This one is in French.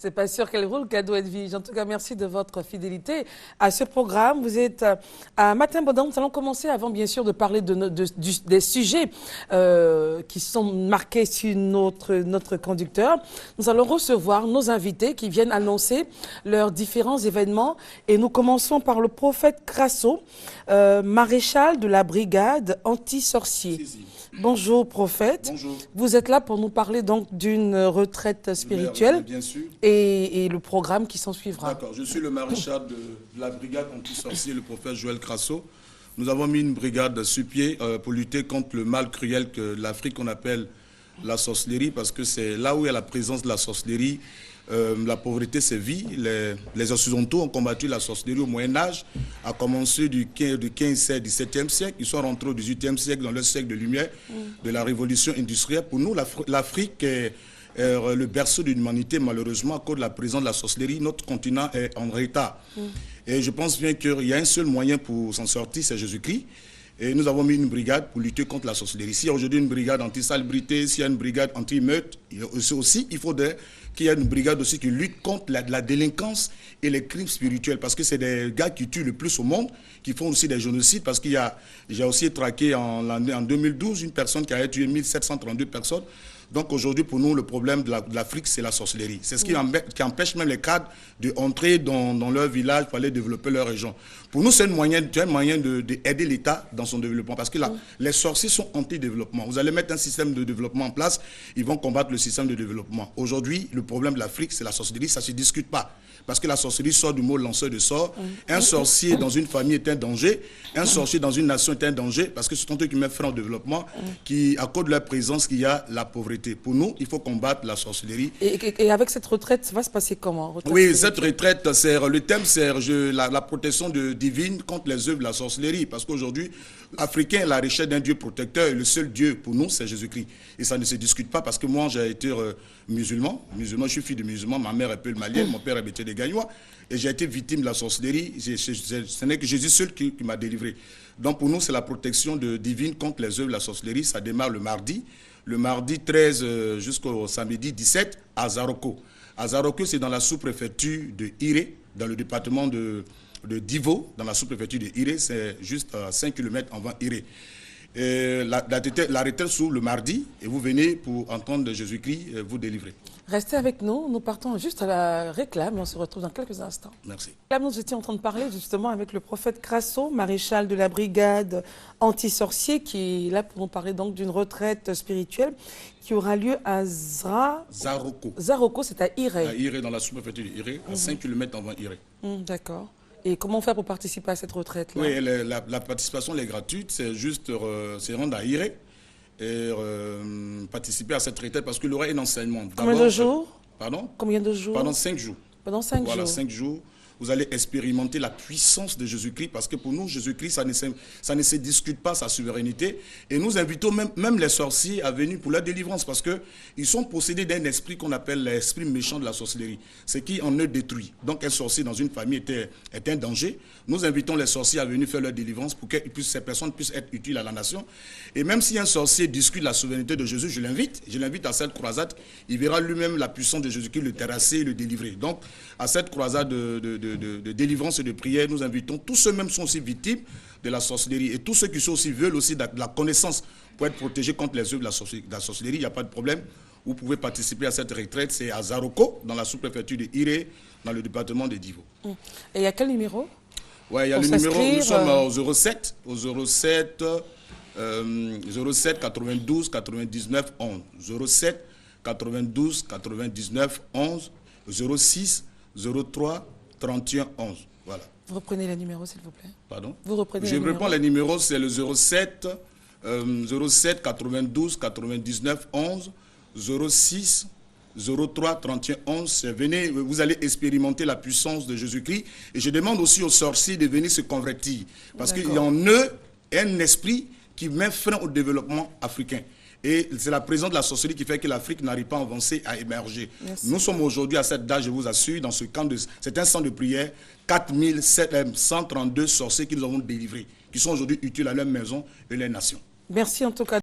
C'est pas sûr qu'elle roule, cadeau Edwige. En tout cas, merci de votre fidélité à ce programme. Vous êtes à Matin Bodin. Nous allons commencer avant, bien sûr, de parler des sujets qui sont marqués sur notre conducteur. Nous allons recevoir nos invités qui viennent annoncer leurs différents événements. Et nous commençons par le prophète Crasso, maréchal de la brigade anti-sorcier. Bonjour, prophète. Bonjour. Vous êtes là pour nous parler donc d'une retraite spirituelle bien sûr. Et le programme qui s'en suivra. D'accord. Je suis le maréchal de la brigade anti-sorcier, le prophète Joël Crasso. Nous avons mis une brigade sur pied pour lutter contre le mal cruel que l'Afrique qu'on appelle la sorcellerie, parce que c'est là où il y a la présence de la sorcellerie. La pauvreté sévit. Les Occidentaux ont combattu la sorcellerie au Moyen-Âge, à commencer du 15e, 17e siècle. Ils sont rentrés au 18e siècle, dans le siècle de lumière, de la révolution industrielle. Pour nous, l'Afrique est le berceau de l'humanité. Malheureusement, à cause de la présence de la sorcellerie, notre continent est en retard. Et je pense bien qu'il y a un seul moyen pour s'en sortir, c'est Jésus-Christ. Et nous avons mis une brigade pour lutter contre la sorcellerie. S'il y a aujourd'hui une brigade anti-salubrité, s'il y a une brigade anti-meute, il faudrait qu'il y ait une brigade aussi qui lutte contre la délinquance et les crimes spirituels. Parce que c'est des gars qui tuent le plus au monde, qui font aussi des génocides. Parce j'ai aussi traqué en 2012 une personne qui a tué 1732 personnes. Donc aujourd'hui, pour nous, le problème de l'Afrique, c'est la sorcellerie. C'est ce qui empêche même les cadres d'entrer dans leur village pour aller développer leur région. Pour nous, c'est un moyen d'aider l'État dans son développement. Parce que là, les sorciers sont anti-développement. Vous allez mettre un système de développement en place, ils vont combattre le système de développement. Aujourd'hui, le problème de l'Afrique, c'est la sorcellerie. Ça ne se discute pas. Parce que la sorcellerie sort du mot lanceur de sort. Un sorcier dans une famille est un danger. Un sorcier dans une nation est un danger. Parce que ce sont eux qui mettent frein au développement, à cause de leur présence, qu'il y a la pauvreté. Pour nous, il faut combattre la sorcellerie. Et avec cette retraite, ça va se passer comment? Oui, cette retraite, le thème, c'est la protection divine contre les œuvres de la sorcellerie. Parce qu'aujourd'hui, l'Africain est la richesse d'un Dieu protecteur. Et le seul Dieu, pour nous, c'est Jésus-Christ. Et ça ne se discute pas parce que moi, j'ai été musulman. Je suis fils de musulman. Ma mère est peu malienne, mon père est métier des Gagnois. Et j'ai été victime de la sorcellerie. Ce n'est que Jésus seul qui m'a délivré. Donc pour nous, c'est la protection divine contre les œuvres de la sorcellerie. Ça démarre le mardi 13 jusqu'au samedi 17 à Zaroko. À Zaroko, c'est dans la sous-préfecture de Iré, dans le département de Divo, dans la sous-préfecture de Iré. C'est juste à 5 km avant Iré. La retraite s'ouvre le mardi et vous venez pour entendre Jésus-Christ vous délivrer. Restez avec nous, nous partons juste à la réclame et on se retrouve dans quelques instants. Merci. Nous étions en train de parler justement avec le prophète Crasso, maréchal de la brigade anti-sorcier, qui est là pour nous parler donc d'une retraite spirituelle qui aura lieu à Zaroko. Zaroko, c'est à Iré. À Iré, dans la sous-préfecture d'Iré, à 5 km avant Iré. D'accord. Et comment faire pour participer à cette retraite-là? Oui, la participation est gratuite, c'est juste se rendre à Iré et participer à cette retraite parce qu'il y aura un enseignement. Combien de jours? Pardon? Combien de jours? Pendant 5 jours. Pendant 5 jours. Voilà, 5 jours. Vous allez expérimenter la puissance de Jésus-Christ parce que pour nous, Jésus-Christ, ça ne se discute pas sa souveraineté. Et nous invitons même les sorciers à venir pour la délivrance parce qu'ils sont possédés d'un esprit qu'on appelle l'esprit méchant de la sorcellerie. Ce qui en eux détruit. Donc un sorcier dans une famille est un danger. Nous invitons les sorciers à venir faire leur délivrance pour que ces personnes puissent être utiles à la nation. Et même si un sorcier discute la souveraineté de Jésus, je l'invite à cette croisade. Il verra lui-même la puissance de Jésus-Christ le terrasser et le délivrer. Donc à cette croisade de délivrance et de prière, nous invitons tous ceux-mêmes qui sont aussi victimes de la sorcellerie et tous ceux qui sont aussi veulent aussi de la connaissance pour être protégés contre les œuvres de la sorcellerie. Il n'y a pas de problème. Vous pouvez participer à cette retraite. C'est à Zaroko, dans la sous-préfecture de Iré, dans le département de Divo. Et il y a quel numéro? Oui, il y a le numéro. Nous sommes au 07 92 99 11. 07 92 99 11. 06 03 31 11. Voilà. Vous reprenez les numéros, s'il vous plaît. Pardon? Vous reprenez Je reprends les numéros, c'est le 07 92 99 11 06 03 31 11. Venez, vous allez expérimenter la puissance de Jésus-Christ. Et je demande aussi aux sorciers de venir se convertir. Parce qu'il y a en eux un esprit qui met frein au développement africain. Et c'est la présence de la sorcellerie qui fait que l'Afrique n'arrive pas à avancer, à émerger. Merci. Nous sommes aujourd'hui à cette date, je vous assure, dans ce camp c'est un centre de prière, 4132 sorciers qui nous avons délivrés, qui sont aujourd'hui utiles à leur maison et leur nation. Merci en tout cas.